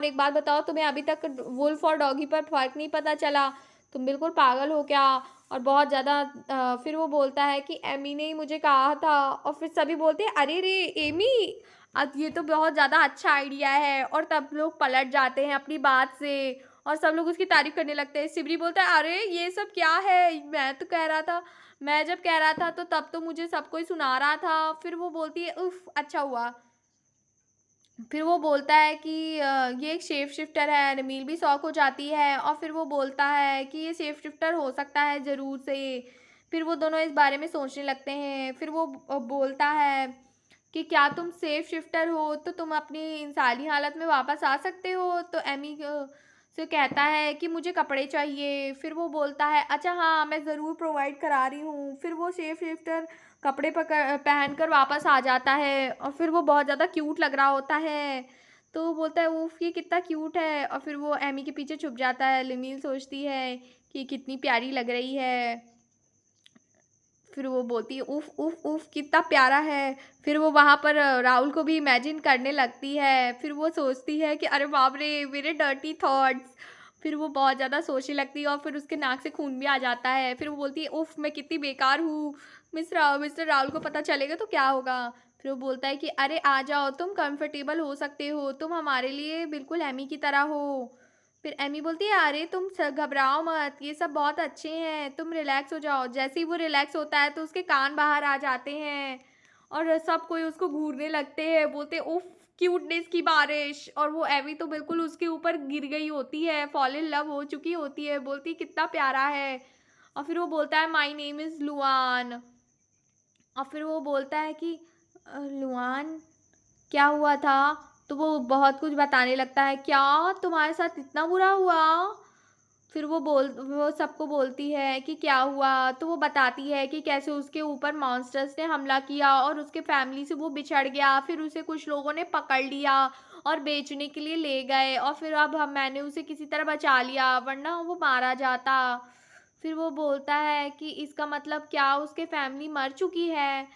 और एक बात बताओ, तुम्हें अभी तक वुल्फ और डॉगी पर फ़र्क नहीं पता चला? तुम बिल्कुल पागल हो क्या? और बहुत ज़्यादा फिर वो बोलता है कि एमी ने ही मुझे कहा था। और फिर सभी बोलते हैं अरे रे एमी, अब ये तो बहुत ज़्यादा अच्छा आइडिया है। और तब लोग पलट जाते हैं अपनी बात से और सब लोग उसकी तारीफ करने लगते हैं। सिबरी बोलता है अरे ये सब क्या है, मैं तो कह रहा था, मैं जब कह रहा था तो तब तो मुझे सब कोई सुना रहा था। फिर वो बोलती है उफ अच्छा हुआ। फिर वो बोलता है कि ये एक शेप शिफ्टर है। रमील भी शौक हो जाती है और फिर वो बोलता है कि ये शेप शिफ्टर हो सकता है ज़रूर से। फिर वो दोनों इस बारे में सोचने लगते हैं। फिर वो बोलता है कि क्या तुम शेप शिफ्टर हो तो तुम अपनी इंसानी हालत में वापस आ सकते हो? तो एमी से कहता है कि मुझे कपड़े चाहिए। फिर वो बोलता है अच्छा हाँ मैं ज़रूर प्रोवाइड करा रही हूँ। फिर वो शेप शिफ्टर कपड़े पहन कर वापस आ जाता है और फिर वो बहुत ज़्यादा क्यूट लग रहा होता है। तो वो बोलता है उफ़ ये कितना क्यूट है। और फिर वो एमी के पीछे छुप जाता है। लिमील सोचती है कि कितनी प्यारी लग रही है। फिर वो बोलती है उफ़ उफ़ उफ़ कितना प्यारा है। फिर वो वहाँ पर राहुल को भी इमेजिन करने लगती है। फिर वो सोचती है कि अरे बाप रे मेरे डर्टी थॉट्स। फिर वो बहुत ज़्यादा सोचने लगती है और फिर उसके नाक से खून भी आ जाता है। फिर वो बोलती है उफ़ मैं कितनी बेकार हूँ। मिस्टर राहुल को पता चलेगा तो क्या होगा? फिर वो बोलता है कि अरे आ जाओ, तुम कंफर्टेबल हो सकते हो, तुम हमारे लिए बिल्कुल एमी की तरह हो। फिर एमी बोलती है अरे तुम घबराओ मत, ये सब बहुत अच्छे हैं, तुम रिलैक्स हो जाओ। जैसे ही वो रिलैक्स होता है तो उसके कान बाहर आ जाते हैं और सब कोई उसको घूरने लगते हैं। बोलते उफ क्यूटनेस की बारिश। और वो एमी तो बिल्कुल उसके ऊपर गिर गई होती है, फॉल इन लव हो चुकी होती है। बोलती कितना प्यारा है। और फिर वो बोलता है माई नेम इज़ लुआन। और फिर वो बोलता है कि लुआन क्या हुआ था? तो वो बहुत कुछ बताने लगता है। क्या तुम्हारे साथ इतना बुरा हुआ? फिर वो सबको बोलती है कि क्या हुआ। तो वो बताती है कि कैसे उसके ऊपर मॉन्स्टर्स ने हमला किया और उसके फैमिली से वो बिछड़ गया। फिर उसे कुछ लोगों ने पकड़ लिया और बेचने के लिए ले गए और फिर अब हम मैंने उसे किसी तरह बचा लिया वरना वो मारा जाता। फिर वो बोलता है कि इसका मतलब क्या उसके फैमिली मर चुकी है?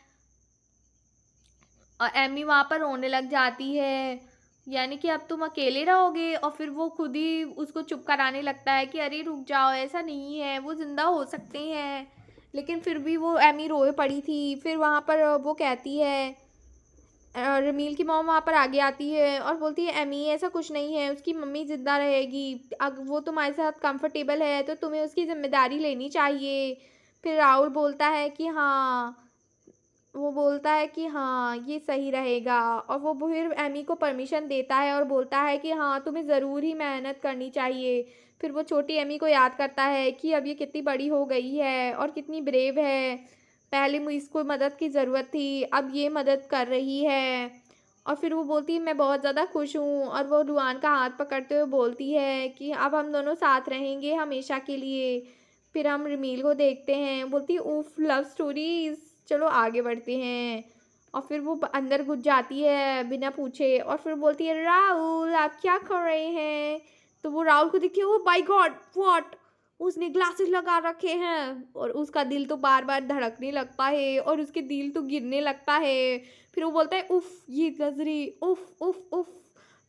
और एमी वहाँ पर रोने लग जाती है, यानी कि अब तुम अकेले रहोगे। और फिर वो खुद ही उसको चुप कराने लगता है कि अरे रुक जाओ, ऐसा नहीं है, वो ज़िंदा हो सकते हैं। लेकिन फिर भी वो एमी रोए पड़ी थी। फिर वहाँ पर वो कहती है रमील की मॉम वहाँ पर आगे आती है और बोलती है एमी ऐसा कुछ नहीं है, उसकी मम्मी ज़िंदा रहेगी। अगर वो तुम्हारे साथ कंफर्टेबल है तो तुम्हें उसकी ज़िम्मेदारी लेनी चाहिए। फिर राहुल बोलता है कि हाँ, वो बोलता है कि हाँ ये सही रहेगा। और वो फिर एमी को परमिशन देता है और बोलता है कि हाँ तुम्हें ज़रूर ही मेहनत करनी चाहिए। फिर वो छोटी एमी को याद करता है कि अब ये कितनी बड़ी हो गई है और कितनी ब्रेव है। पहले मुझे इसको मदद की ज़रूरत थी, अब ये मदद कर रही है। और फिर वो बोलती है मैं बहुत ज़्यादा खुश हूँ। और वो रुआन का हाथ पकड़ते हुए बोलती है कि अब हम दोनों साथ रहेंगे हमेशा के लिए। फिर हम रिमील को देखते हैं। बोलती है उफ लव स्टोरीज, चलो आगे बढ़ते हैं। और फिर वो अंदर घुस जाती है बिना पूछे और फिर बोलती है राहुल आप क्या कर रहे हैं? तो वो राहुल को देखिए ओ माय गॉड व्हाट, उसने ग्लासेस लगा रखे हैं। और उसका दिल तो बार बार धड़कने लगता है और उसके दिल तो गिरने लगता है। फिर वो बोलता है उफ ये नजरी उफ उफ उफ।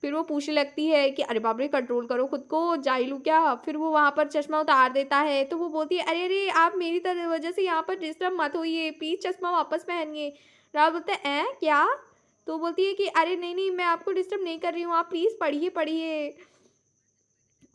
फिर वो पूछने लगती है कि अरे बाप रे कंट्रोल करो खुद को, जाहिल हूँ क्या? फिर वो वहाँ पर चश्मा उतार देता है। तो वो बोलती है अरे अरे आप मेरी तरह वजह से यहाँ पर डिस्टर्ब मत होइए, प्लीज़ चश्मा वापस पहनिए। राहुल बोलता है क्या? तो बोलती है कि अरे नहीं नहीं मैं आपको डिस्टर्ब नहीं कर रही हूँ, आप प्लीज़ पढ़िए पढ़िए।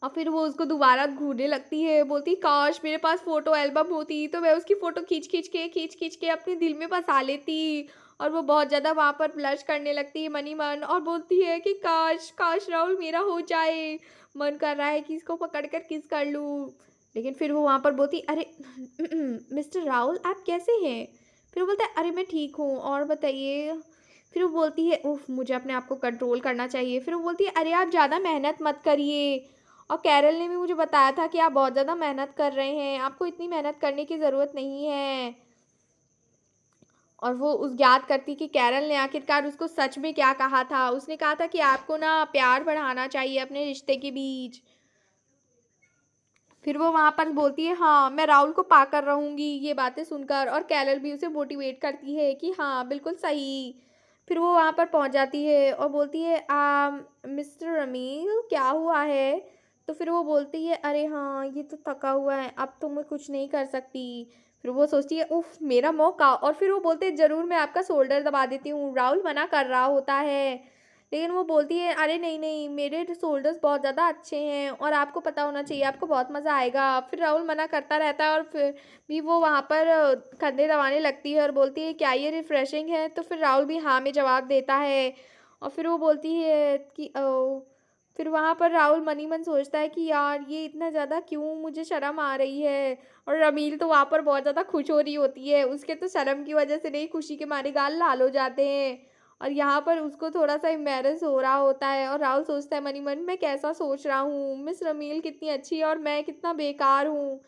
और फिर वो उसको दोबारा घूरने लगती है। बोलती काश मेरे पास फ़ोटो एल्बम होती तो मैं उसकी फ़ोटो खींच-खींच के अपने दिल में बसा लेती। और वो बहुत ज़्यादा वहाँ पर ब्लश करने लगती है मनी मन और बोलती है कि काश, काश राहुल मेरा हो जाए। मन कर रहा है कि इसको पकड़ कर किस कर लूँ। लेकिन फिर वो वहाँ पर बोलती अरे मिस्टर राहुल आप कैसे हैं? फिर वो बोलता है अरे मैं ठीक हूँ और बताइए? फिर वो बोलती है उफ़ मुझे अपने आप को कंट्रोल करना चाहिए। फिर वो बोलती है अरे आप ज़्यादा मेहनत मत करिए और कैरल ने भी मुझे बताया था कि आप बहुत ज़्यादा मेहनत कर रहे हैं, आपको इतनी मेहनत करने की ज़रूरत नहीं है। और वो उस याद करती कि कैरल ने आखिरकार उसको सच में क्या कहा था। उसने कहा था कि आपको ना प्यार बढ़ाना चाहिए अपने रिश्ते के बीच। फिर वो वहाँ पर बोलती है हाँ, मैं राहुल को पाकर रहूँगी। ये बातें सुनकर और कैरल भी उसे मोटिवेट करती है कि हाँ, बिल्कुल सही। फिर वो वहाँ पर पहुँच जाती है और बोलती है मिस्टर रमील क्या हुआ है? तो फिर वो बोलती है अरे हाँ, ये तो थका हुआ है, अब तो मैं कुछ नहीं कर सकती। फिर वो सोचती है उफ़! मेरा मौका और फिर वो बोलते हैं ज़रूर मैं आपका शोल्डर दबा देती हूँ। राहुल मना कर रहा होता है, लेकिन वो बोलती है अरे नहीं-नहीं मेरे शोल्डर्स बहुत ज़्यादा अच्छे हैं और आपको पता होना चाहिए, आपको बहुत मज़ा आएगा। फिर राहुल मना करता रहता है और फिर भी वो वहाँ पर कंधे दबाने लगती है और बोलती है क्या ये रिफ्रेशिंग है? तो फिर राहुल भी हाँ में जवाब देता है और फिर वो बोलती है कि फिर वहाँ पर राहुल मन ही मन सोचता है कि यार ये इतना ज़्यादा क्यों मुझे शर्म आ रही है और रमील तो वहाँ पर बहुत ज़्यादा खुश हो रही होती है। उसके तो शर्म की वज़ह से नहीं, खुशी के मारे गाल लाल हो जाते हैं और यहाँ पर उसको थोड़ा-सा एम्बैरेस हो रहा होता है और राहुल सोचता है मन ही मन मैं कैसा सोच रहा हूँ, मिस रमील कितनी अच्छी है और मैं कितना बेकार हूँ।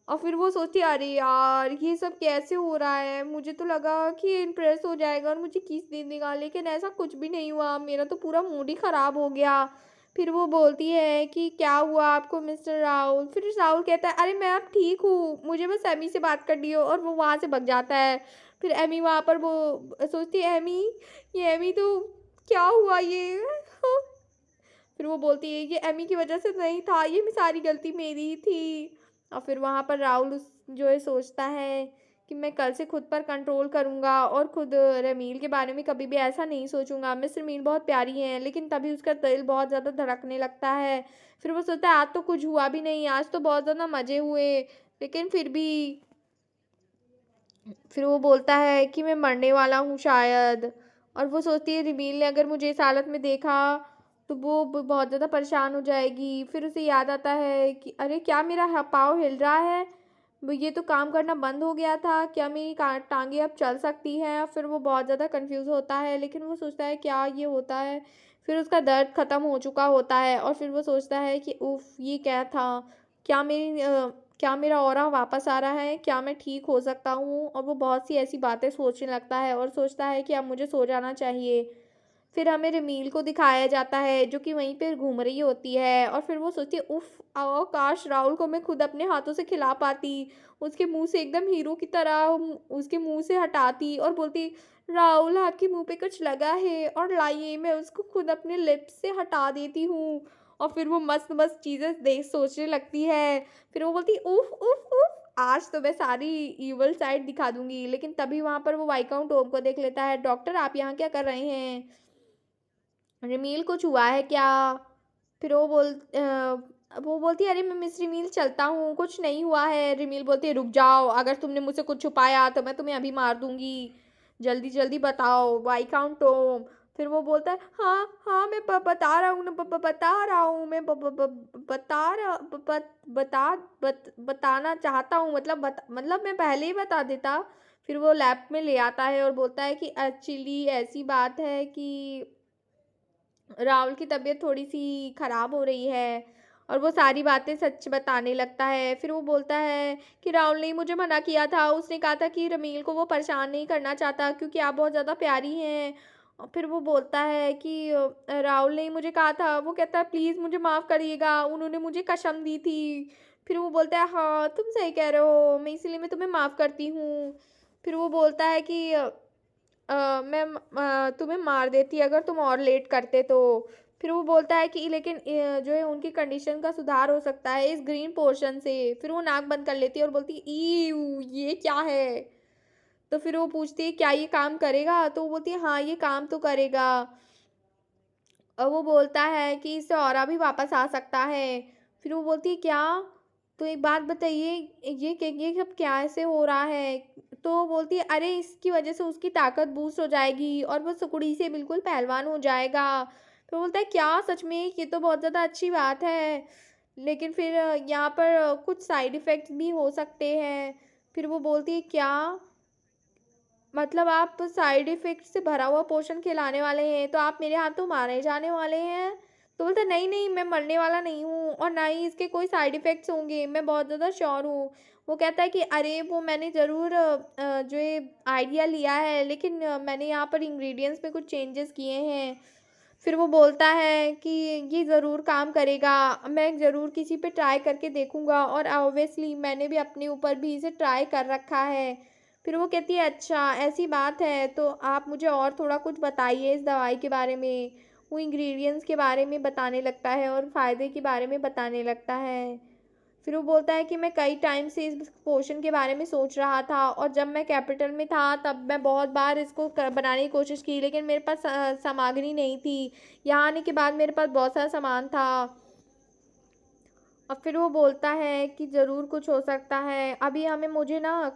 और फिर वो सोचती है अरे यार! ये सब कैसे हो रहा है? मुझे तो लगा कि ये इम्प्रेस हो जाएगा और मुझे किस दे देगा, लेकिन ऐसा कुछ भी नहीं हुआ। मेरा तो पूरा मूड ही ख़राब हो गया। फिर वो बोलती है कि क्या हुआ आपको मिस्टर राहुल? फिर राहुल कहता है अरे मैं अब ठीक हूँ, मुझे बस एमी से बात करनी है और वो वहाँ से भग जाता है। फिर एमी वहाँ पर वो सोचती है एमी, ये एमी तो क्या हुआ ये? फिर वो बोलती है ये एमी की वज़ह से नहीं था, ये सारी गलती मेरी ही थी। और फिर वहाँ पर राहुल जो है सोचता है कि मैं कल से खुद पर कंट्रोल करूँगा और खुद रमील के बारे में कभी भी ऐसा नहीं सोचूँगा। मिस रमील बहुत प्यारी हैं, लेकिन तभी उसका दिल बहुत ज़्यादा धड़कने लगता है। फिर वो सोचता है आज तो कुछ हुआ भी नहीं, आज तो बहुत ज़्यादा मज़े हुए, लेकिन फिर भी फिर वो बोलता है कि मैं मरने वाला हूँ शायद। और वो सोचती है रिमील ने अगर मुझे इस हालत में देखा तो वो बहुत ज़्यादा परेशान हो जाएगी। फिर उसे याद आता है कि अरे क्या मेरा पाँव हिल रहा है, ये तो काम करना बंद हो गया था, क्या मेरी टांगे अब चल सकती हैं? फिर वो बहुत ज़्यादा कंफ्यूज होता है, लेकिन वो सोचता है क्या ये होता है। फिर उसका दर्द ख़त्म हो चुका होता है और फिर वो सोचता है कि उफ़ ये क्या था, क्या क्या मेरा ऑरा वापस आ रहा है? क्या मैं ठीक हो सकता हूँ? और वो बहुत सी ऐसी बातें सोचने लगता है और सोचता है कि अब मुझे सो जाना चाहिए। फिर हमें रिमील को दिखाया जाता है जो कि वहीं पे घूम रही होती है और फिर वो सोचती है उफ़! काश राहुल को मैं खुद अपने हाथों से खिला पाती। उसके मुँह से एकदम हीरो की तरह उसके मुँह से हटाती और बोलती राहुल आपके मुँह पे कुछ लगा है और लाइए मैं उसको खुद अपने लिप्स से हटा देती हूँ। और फिर वो मस्त-मस्त चीज़ें देख सोचने लगती है। फिर वो बोलती उफ़, उफ़, उफ़! आज तो मैं सारी इविल साइड दिखा दूँगी। लेकिन तभी वहाँ पर वो वाईकाउंट ओम को देख लेता है। डॉक्टर आप यहाँ क्या कर रहे हैं? रिमील कुछ हुआ है क्या? फिर वो बोलती है अरे मैं मिस रिमील चलता हूँ, कुछ नहीं हुआ है। रिमील बोलती है रुक जाओ, अगर तुमने मुझसे कुछ छुपाया तो मैं तुम्हें अभी मार दूँगी। जल्दी-जल्दी बताओ, व्हाई काउंट टॉम। फिर वो बोलता है हाँ, हाँ मैं बता रहा हूँ ना बता रहा हूँ मैं ब ब ब बता रहा ब बत बता बत बताना चाहता हूँ मतलब मैं पहले ही बता देता। फिर वो लैब में ले आता है और बोलता है कि एक्चुअली ऐसी बात है कि राहुल की तबीयत थोड़ी-सी ख़राब हो रही है और वो सारी बातें सच बताने लगता है। फिर वो बोलता है कि राहुल ने ही मुझे मना किया था, उसने कहा था कि रमील को वो परेशान नहीं करना चाहता क्योंकि आप बहुत ज़्यादा प्यारी हैं। और फिर वो बोलता है कि राहुल ने ही मुझे कहा था, वो कहता है प्लीज़ मुझे माफ़ करिएगा, उन्होंने मुझे कसम दी थी। फिर वो बोलता है हाँ, तुम सही कह रहे हो, मैं तुम्हें माफ़ करती हूँ। फिर वो बोलता है कि तुम्हें मार देती अगर तुम और लेट करते तो। फिर वो बोलता है कि लेकिन जो है उनकी कंडीशन का सुधार हो सकता है इस ग्रीन पोर्शन से। फिर वो नाक बंद कर लेती है और बोलती है ईऊ ये क्या है? तो फिर वो पूछती है क्या ये काम करेगा? तो वो बोलती है हाँ, ये काम तो करेगा। और वो बोलता है कि इससे ऑरा भी वापस आ सकता है। फिर वो बोलती है क्या? तो एक बात बताइए ये सब कैसे हो रहा है? तो वो बोलती है अरे इसकी वज़ह से उसकी ताकत बूस्ट हो जाएगी और वो सुकुड़ी से बिल्कुल पहलवान हो जाएगा। तो बोलता है क्या सच में? ये तो बहुत ज़्यादा अच्छी बात है। लेकिन फिर यहाँ पर कुछ साइड इफ़ेक्ट्स भी हो सकते हैं। फिर वो बोलती है क्या? मतलब आप साइड इफ़ेक्ट से भरा हुआ पोर्शन खिलाने वाले हैं, तो आप मेरे हाथों मारे जाने वाले हैं? तो बोलता है, "नहीं, नहीं, मैं मरने वाला नहीं हूँ और ना ही इसके कोई साइड इफ़ेक्ट्स होंगे, मैं बहुत ज़्यादा श्योर हूँ।" वो कहता है कि अरे! वो मैंने ज़रूर जो ये आइडिया लिया है, लेकिन मैंने यहाँ पर इंग्रीडिएंट्स में कुछ चेंजेस किए हैं। फिर वो बोलता है कि ये ज़रूर काम करेगा, मैं ज़रूर किसी पे ट्राई करके देखूँगा और ऑब्वियसली मैंने भी अपने ऊपर भी इसे ट्राई कर रखा है। फिर वो कहती है अच्छा ऐसी बात है, तो आप मुझे और थोड़ा कुछ बताइए इस दवाई के बारे में। वो इंग्रेडिएंट्स के बारे में बताने लगता है और फ़ायदे के बारे में बताने लगता है। फिर वो बोलता है कि मैं कई टाइम से इस पोशन के बारे में सोच रहा था, और जब मैं कैपिटल में था तब मैं बहुत बार इसको बनाने की कोशिश की, लेकिन मेरे पास सामग्री नहीं थी। यहाँ आने के बाद मेरे पास बहुत सारा सामान था। और फिर वो बोलता है कि ज़रूर कुछ हो सकता है, अभी हमें मुझे ना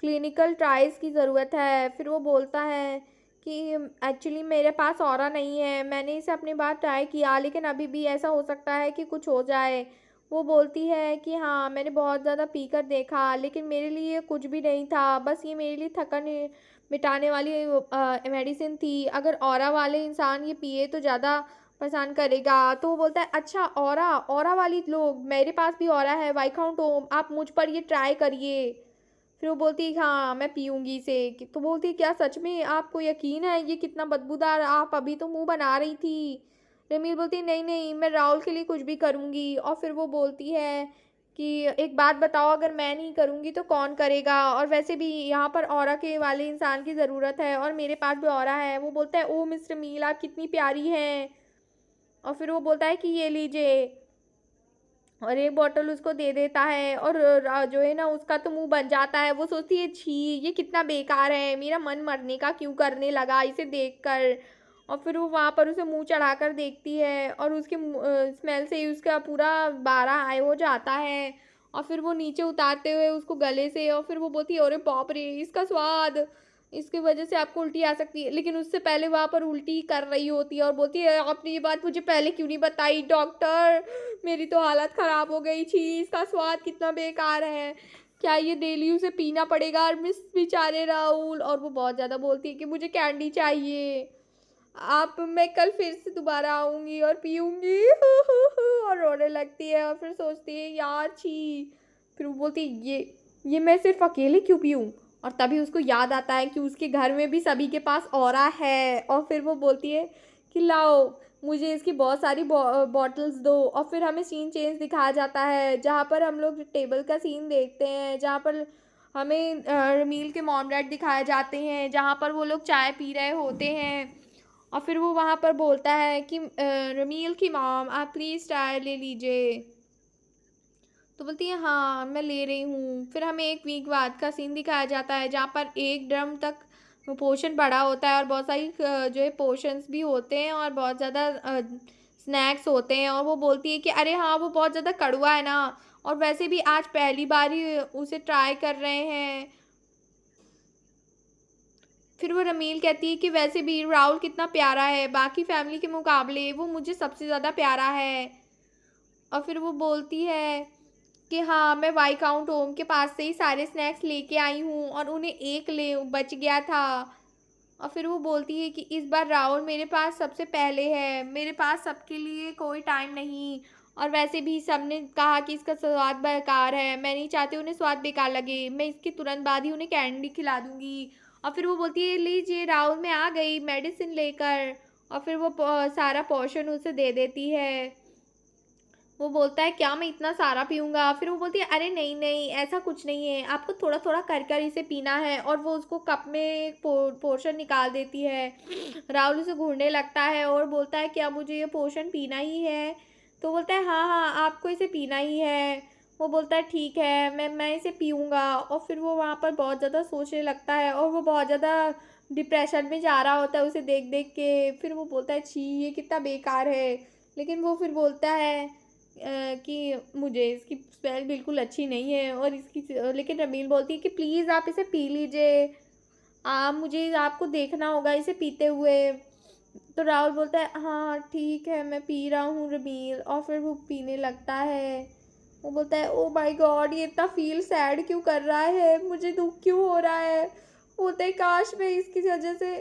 क्लिनिकल ट्रायल्स की ज़रूरत है। फिर वो बोलता है कि एक्चुअली मेरे पास ऑरा नहीं है, मैंने इसे अपनी बार ट्राई किया, लेकिन अभी भी ऐसा हो सकता है कि कुछ हो जाए। वो बोलती है कि हाँ, मैंने बहुत ज़्यादा पी कर देखा, लेकिन मेरे लिए कुछ भी नहीं था, बस ये मेरे लिए थकन मिटाने वाली मेडिसिन थी। अगर ऑरा वाले इंसान ये पिए तो ज़्यादा परेशान करेगा। तो वो बोलता है अच्छा, ऑरा ऑरा वाली लोग, मेरे पास भी ऑरा है, वाईकाउंट होम, आप मुझ पर ये ट्राई करिए। फिर वो बोलती है हाँ मैं पीऊँगी इसे। तो बोलती है क्या सच में आपको यकीन है, ये कितना बदबूदार, आप अभी तो मुँह बना रही थी। रमील बोलती है नहीं नहीं, मैं राहुल के लिए कुछ भी करूँगी। और फिर वो बोलती है कि एक बात बताओ, अगर मैं नहीं करूँगी तो कौन करेगा, और वैसे भी यहाँ पर ऑरा के वाले इंसान की ज़रूरत है, और मेरे पास भी ऑरा है। वो बोलता है ओह मिस्टर मील, आप कितनी प्यारी हैं। और फिर वो बोलता है कि ये लीजिए, और एक बॉटल उसको दे देता है, और जो है ना उसका तो मुंह बन जाता है। वो सोचती है छी, ये कितना बेकार है, मेरा मन मरने का क्यों करने लगा इसे देखकर। और फिर वो वहाँ पर उसे मुंह चढ़ाकर देखती है, और उसके स्मेल से ही उसका पूरा बारह हाई हो जाता है। और फिर वो नीचे उतारते हुए उसको गले से, और फिर वो बोलती है अरे बाप रे इसका स्वाद, इसकी वजह से आपको उल्टी आ सकती है। लेकिन उससे पहले वहाँ पर उल्टी कर रही होती है और बोलती है आपने ये बात मुझे पहले क्यों नहीं बताई डॉक्टर, मेरी तो हालत ख़राब हो गई थी, इसका स्वाद कितना बेकार है, क्या ये डेली उसे पीना पड़ेगा। और मिस बेचारे राहुल, और वो बहुत ज़्यादा बोलती है कि मुझे कैंडी चाहिए, आप मैं कल फिर से दोबारा आऊँगी और पीऊँगी और रोने लगती है। और फिर सोचती है यार छी। फिर वो बोलती है ये मैं सिर्फ अकेले क्यों पीऊँ। और तभी उसको याद आता है कि उसके घर में भी सभी के पास ऑरा है। और फिर वो बोलती है कि लाओ मुझे इसकी बहुत सारी बॉटल्स दो। और फिर हमें सीन चेंज दिखाया जाता है, जहाँ पर हम लोग टेबल का सीन देखते हैं, जहाँ पर हमें मील के मॉम डैड दिखाए जाते हैं, जहाँ पर वो लोग चाय पी रहे होते हैं। और फिर वो वहाँ पर बोलता है कि रमील की मॉम आप प्लीज़ चाय ले लीजिए। तो बोलती है हाँ मैं ले रही हूँ। फिर हमें एक वीक बाद का सीन दिखाया जाता है, जहाँ पर एक ड्रम तक पोर्शन पड़ा होता है, और बहुत सारी जो है पोर्शंस भी होते हैं, और बहुत ज़्यादा स्नैक्स होते हैं। और वो बोलती है कि अरे हाँ वो बहुत ज़्यादा कड़वा है ना, और वैसे भी आज पहली बार ही उसे ट्राई कर रहे हैं। फिर वो रमील कहती है कि वैसे भी राहुल कितना प्यारा है, बाकी फैमिली के मुकाबले वो मुझे सबसे ज़्यादा प्यारा है। और फिर वो बोलती है कि हाँ मैं वाईकाउंट होम के पास से ही सारे स्नैक्स लेके आई हूँ, और उन्हें एक ले बच गया था। और फिर वो बोलती है कि इस बार राहुल मेरे पास सबसे पहले है, मेरे पास सबके लिए कोई टाइम नहीं। और वैसे भी सबने कहा कि इसका स्वाद बेकार है, मैं नहीं चाहती उन्हें स्वाद बेकार लगे, मैं इसके तुरंत बाद ही उन्हें कैंडी खिला दूंगी। और फिर वो बोलती है लीजिए राहुल मैं आ गई मेडिसिन लेकर। और फिर वो सारा पोर्शन उसे दे देती है। वो बोलता है क्या मैं इतना सारा पीऊँगा? फिर वो बोलती है अरे नहीं, नहीं ऐसा कुछ नहीं है, आपको थोड़ा-थोड़ा कर इसे पीना है। और वो उसको कप में एक पोर्शन निकाल देती है। राहुल उसे घूरने लगता है और बोलता है क्या मुझे ये पोर्शन पीना ही है? तो बोलता है हाँ, हाँ आपको इसे पीना ही है। वो बोलता है ठीक है, मैं इसे पीऊँगा। और फिर वो वहाँ पर बहुत ज़्यादा सोचने लगता है, और वो बहुत ज़्यादा डिप्रेशन में जा रहा होता है उसे देख-देख के। फिर वो बोलता है छी ये कितना बेकार है। लेकिन वो फिर बोलता है कि मुझे इसकी स्मेल बिल्कुल अच्छी नहीं है, और इसकी लेकिन रमील बोलती है कि प्लीज़ आप इसे पी लीजिए, मुझे आपको देखना होगा इसे पीते हुए। तो राहुल बोलता है हाँ ठीक है मैं पी रहा हूँ रमील। और फिर वो पीने लगता है। वो बोलता है ओ माय गॉड ये इतना फील सैड क्यों कर रहा है, मुझे दुख क्यों हो रहा है। बोलता है काश मैं इसकी वजह से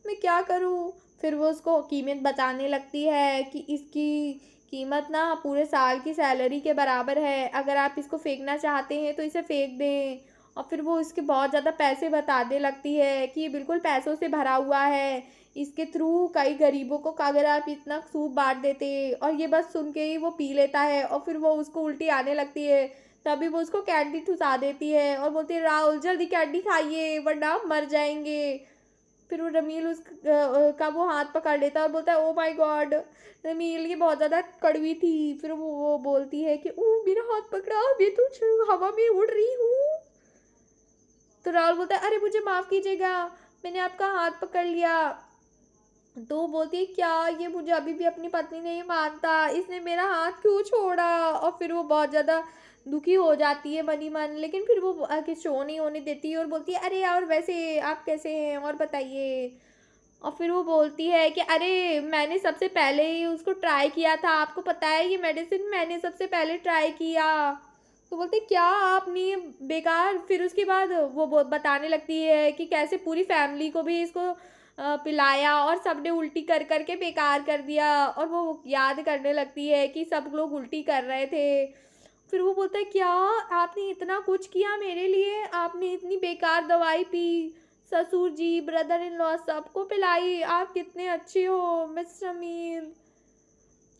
मैं क्या करूँ। फिर वो उसको कीमत बताने लगती है कि इसकी कीमत ना पूरे साल की सैलरी के बराबर है, अगर आप इसको फेंकना चाहते हैं तो इसे फेंक दें। और फिर वो इसके बहुत ज़्यादा पैसे बताने लगती है कि ये बिल्कुल पैसों से भरा हुआ है, इसके थ्रू कई गरीबों को अगर आप इतना सूप बांट देते। और ये बस सुन के ही वो पी लेता है, और फिर वो उसको उल्टी आने लगती है। तभी वो उसको कैंडी ठुसा देती है और बोलती है राहुल जल्दी कैंडी खाइए वरना आप मर जाएंगे। फिर वो रमील का वो हाथ पकड़ लेता है और बोलता है ओ माय गॉड। रमील ये बहुत ज़्यादा कड़वी थी। फिर वो बोलती है कि ओ मेरा हाथ पकड़ा मैं तो हवा में उड़ रही हूँ। तो राहुल बोलता है अरे मुझे माफ़ कीजिएगा मैंने आपका हाथ पकड़ लिया। तो वो बोलती है क्या ये मुझे अभी भी अपनी पत्नी नहीं मानता इसने मेरा हाथ क्यों छोड़ा। और फिर वो बहुत ज़्यादा दुखी हो जाती है मनी मन लेकिन फिर वो आगे शो नहीं होने देती और बोलती है अरे और वैसे आप कैसे हैं और बताइए। और फिर वो बोलती है कि अरे मैंने सबसे पहले ही उसको ट्राई किया था आपको पता है ये मेडिसिन मैंने सबसे पहले ट्राई किया। तो बोलते क्या आपने ये बेकार। फिर उसके बाद वो बताने लगती है कि कैसे पूरी फैमिली को भी इसको पिलाया और सबने उल्टी कर कर के बेकार कर दिया और वो याद करने लगती है कि सब लोग उल्टी कर रहे थे। फिर वो बोलता है क्या आपने इतना कुछ किया मेरे लिए आपने इतनी बेकार दवाई पी ससुर जी ब्रदर इन लॉ सबको पिलाई आप कितने अच्छे हो मिस अमीर।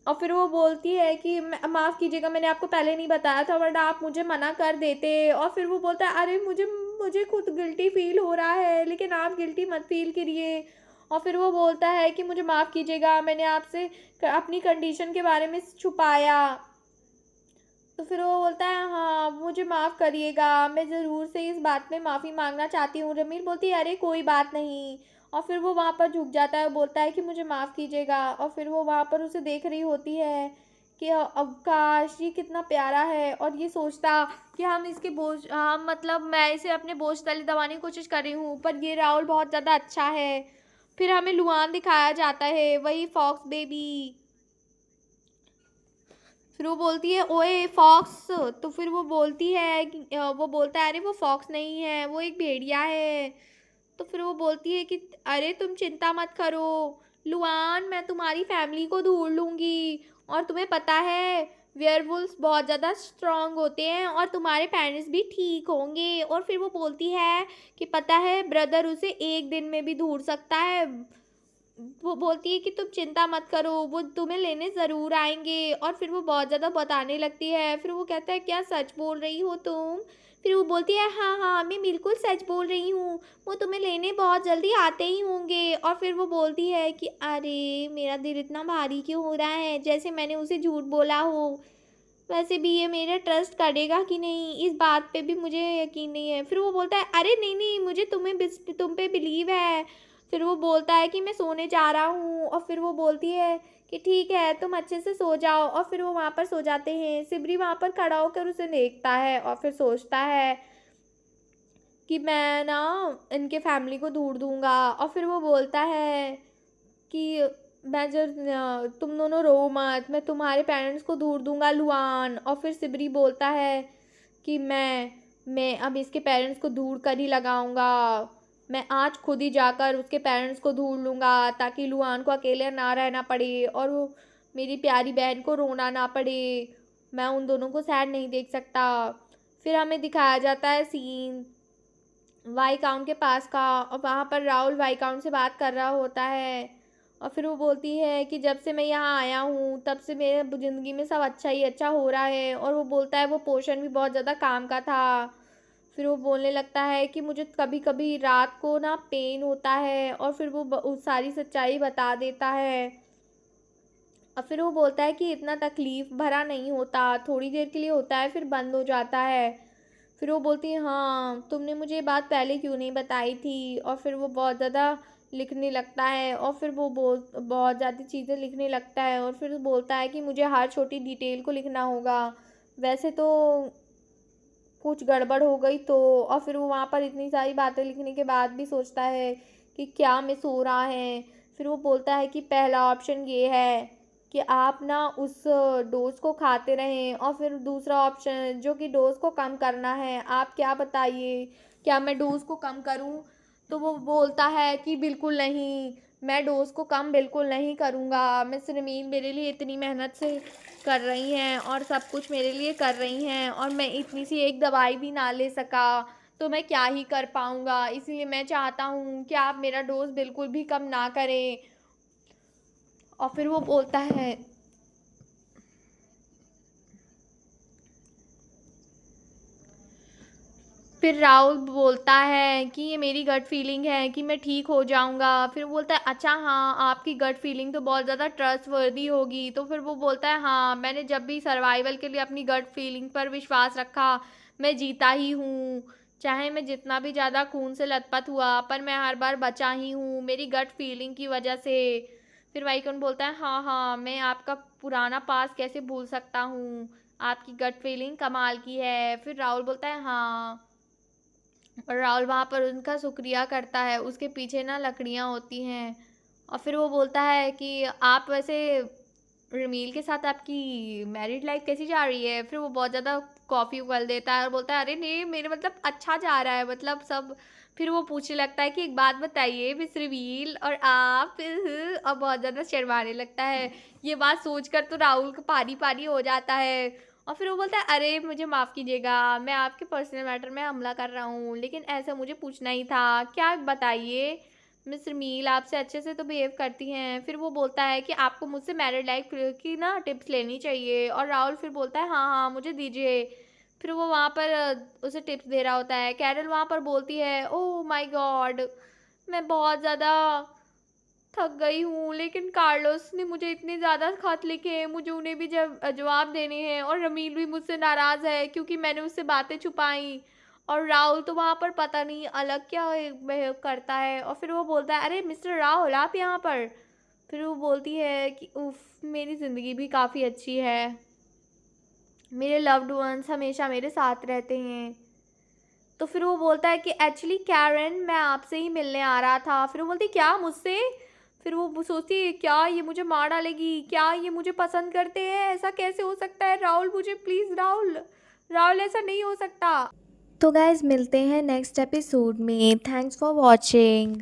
और फिर वो बोलती है कि माफ़ कीजिएगा मैंने आपको पहले नहीं बताया था वरना आप मुझे मना कर देते। और फिर वो बोलता है अरे मुझे मुझे खुद गिल्टी फील हो रहा है लेकिन आप गिल्टी मत फील करिए। और फिर वो बोलता है कि मुझे माफ़ कीजिएगा मैंने आपसे अपनी कंडीशन के बारे में छुपाया। तो फिर वो बोलता है हाँ मुझे माफ़ करिएगा मैं ज़रूर से इस बात में माफ़ी मांगना चाहती हूँ। रमील बोलती है अरे कोई बात नहीं। और फिर वो वहाँ पर झुक जाता है बोलता है कि मुझे माफ़ कीजिएगा। और फिर वो वहाँ पर उसे देख रही होती है कि अब काश ये कितना प्यारा है और ये सोचता कि हम इसके बोझ हम मतलब मैं इसे अपने बोझ तले दबाने की कोशिश कर रही हूँ पर ये राहुल बहुत ज़्यादा अच्छा है। फिर हमें लुआन दिखाया जाता है वही फॉक्स बेबी। फिर वो बोलती है ओए फॉक्स। तो फिर वो बोलती है कि वो बोलता है अरे वो फॉक्स नहीं है वो एक भेड़िया है। तो फिर वो बोलती है कि अरे तुम चिंता मत करो लुआन मैं तुम्हारी फैमिली को ढूंढ लूँगी। और तुम्हें पता है वेयरवुल्व्स बहुत ज़्यादा स्ट्रांग होते हैं और तुम्हारे पेरेंट्स भी ठीक होंगे। और फिर वो बोलती है कि पता है ब्रदर उसे एक दिन में भी ढूंढ सकता है। वो बोलती है कि तुम चिंता मत करो वो तुम्हें लेने ज़रूर आएंगे। और फिर वो बहुत ज़्यादा बताने लगती है। फिर वो कहता है क्या सच बोल रही हो तुम। फिर वो बोलती है हाँ हाँ मैं बिल्कुल सच बोल रही हूँ वो तुम्हें लेने बहुत जल्दी आते ही होंगे। और फिर वो बोलती है कि अरे मेरा दिल इतना भारी क्यों हो रहा है जैसे मैंने उसे झूठ बोला हो। वैसे भी ये मेरा ट्रस्ट करेगा कि नहीं इस बात पे भी मुझे यकीन नहीं है। फिर वो बोलता है अरे नहीं नहीं मुझे तुम पे बिलीव है। फिर वो बोलता है कि मैं सोने जा रहा हूँ। और फिर वो बोलती है कि ठीक है तुम अच्छे से सो जाओ। और फिर वो वहाँ पर सो जाते हैं। सिबरी वहाँ पर खड़ा होकर उसे देखता है और फिर सोचता है कि मैं ना इनके फैमिली को ढूंढ दूंगा। और फिर वो बोलता है कि मैं जब तुम दोनों रो मत मैं तुम्हारे पेरेंट्स को ढूंढ दूंगा लुआन। और फिर सिबरी बोलता है कि मैं अब इसके पेरेंट्स को ढूंढ कर ही लगाऊंगा। मैं आज खुद ही जाकर उसके पेरेंट्स को ढूंढ लूँगा ताकि लुआन को अकेले ना रहना पड़े और वो मेरी प्यारी बहन को रोना ना पड़े। मैं उन दोनों को सैड नहीं देख सकता। फिर हमें दिखाया जाता है सीन वाई काउंट के पास का और वहाँ पर राहुल वाई काउंट से बात कर रहा होता है। और फिर वो बोलती है कि जब से मैं यहाँ आया हूँ तब से मेरे ज़िंदगी में सब अच्छा ही अच्छा हो रहा है। और वो बोलता है वो पोर्शन भी बहुत ज़्यादा काम का था। फिर वो बोलने लगता है कि मुझे कभी कभी रात को ना पेन होता है और फिर वो उस सारी सच्चाई बता देता है। और फिर वो बोलता है कि इतना तकलीफ़ भरा नहीं होता थोड़ी देर के लिए होता है फिर बंद हो जाता है। फिर वो बोलती है हाँ तुमने मुझे ये बात पहले क्यों नहीं बताई थी। और फिर वो बहुत ज़्यादा लिखने लगता है और फिर वो बहुत ज़्यादा चीज़ें लिखने लगता है। और फिर बोलता है कि मुझे हर छोटी डिटेल को लिखना होगा वैसे तो कुछ गड़बड़ हो गई तो। और फिर वो वहाँ पर इतनी सारी बातें लिखने के बाद भी सोचता है कि क्या मिस हो रहा है। फिर वो बोलता है कि पहला ऑप्शन ये है कि आप ना उस डोज को खाते रहें और फिर दूसरा ऑप्शन जो कि डोज को कम करना है आप क्या बताइए क्या मैं डोज को कम करूं। तो वो बोलता है कि बिल्कुल नहीं मैं डोज को कम बिल्कुल नहीं करूँगा। मिस रमीन मेरे लिए इतनी मेहनत से कर रही हैं और सब कुछ मेरे लिए कर रही हैं और मैं इतनी सी एक दवाई भी ना ले सका तो मैं क्या ही कर पाऊँगा। इसीलिए मैं चाहता हूँ कि आप मेरा डोज बिल्कुल भी कम ना करें। और फिर वो बोलता है फिर राहुल बोलता है कि ये मेरी गट फीलिंग है कि मैं ठीक हो जाऊँगा। फिर वो बोलता है अच्छा हाँ, आपकी गट फीलिंग तो बहुत ज़्यादा ट्रस्टवर्दी होगी। तो फिर वो बोलता है हाँ, मैंने जब भी सर्वाइवल के लिए अपनी गट फीलिंग पर विश्वास रखा, मैं जीता ही हूँ। चाहे मैं जितना भी ज़्यादा खून से लथपथ हुआ, पर मैं हर बार बचा ही हूँ, मेरी गट फीलिंग की वजह से। फिर वैकुंठ बोलता है हाँ, हाँ, मैं आपका पुराना पास्ट कैसे भूल सकता हूँ, आपकी गट फीलिंग कमाल की है। फिर राहुल बोलता है हाँ। और राहुल वहाँ पर उनका शुक्रिया करता है, उसके पीछे ना लकड़ियाँ होती हैं। और फिर वो बोलता है कि आप वैसे रमील के साथ आपकी मैरिड लाइफ कैसी जा रही है? फिर वो बहुत ज़्यादा कॉफ़ी उगल देता है और बोलता है अरे नहीं, मेरे मतलब अच्छा जा रहा है, मतलब सब। फिर वो पूछने लगता है कि एक बात बताइए मिस रमील, और आप और बहुत ज़्यादा शर्माने लगता है। ये बात सोचकर तो राहुल का पानी पानी हो जाता है। और फिर वो बोलता है अरे मुझे माफ़ कीजिएगा, मैं आपके पर्सनल मैटर में हमला कर रहा हूँ, लेकिन ऐसा मुझे पूछना ही था। क्या बताइए? मिस्टर मील आपसे अच्छे से तो बिहेव करती हैं। फिर वो बोलता है कि आपको मुझसे मैरिड लाइफ की ना टिप्स लेनी चाहिए। और राहुल फिर बोलता है हाँ हाँ मुझे दीजिए। फिर वो वहाँ पर उसे टिप्स दे रहा होता है। कैरल वहाँ पर बोलती है ओह माय गॉड, मैं बहुत ज़्यादा थक गई हूँ, लेकिन कार्लोस ने मुझे इतने ज़्यादा खत लिखे हैं, मुझे उन्हें भी जवाब देने हैं, और रमील भी मुझसे नाराज़ है क्योंकि मैंने उससे बातें छुपाई। और राहुल तो वहाँ पर पता नहीं अलग क्या बिहेव करता है। और फिर वो बोलता है अरे मिस्टर राहुल आप यहाँ पर। फिर वो बोलती है कि उफ मेरी ज़िंदगी भी काफ़ी अच्छी है, मेरे लव्ड वंस हमेशा मेरे साथ रहते हैं। तो फिर वो बोलता है कि एक्चुअली कैरन मैं आपसे ही मिलने आ रहा था। फिर वो बोलती क्या मुझसे? फिर वो सोचती है क्या ये मुझे मार डालेगी, क्या ये मुझे पसंद करते हैं, ऐसा कैसे हो सकता है? राहुल मुझे प्लीज़, राहुल, राहुल ऐसा नहीं हो सकता। तो गाइज मिलते हैं नेक्स्ट एपिसोड में। Thanks for watching.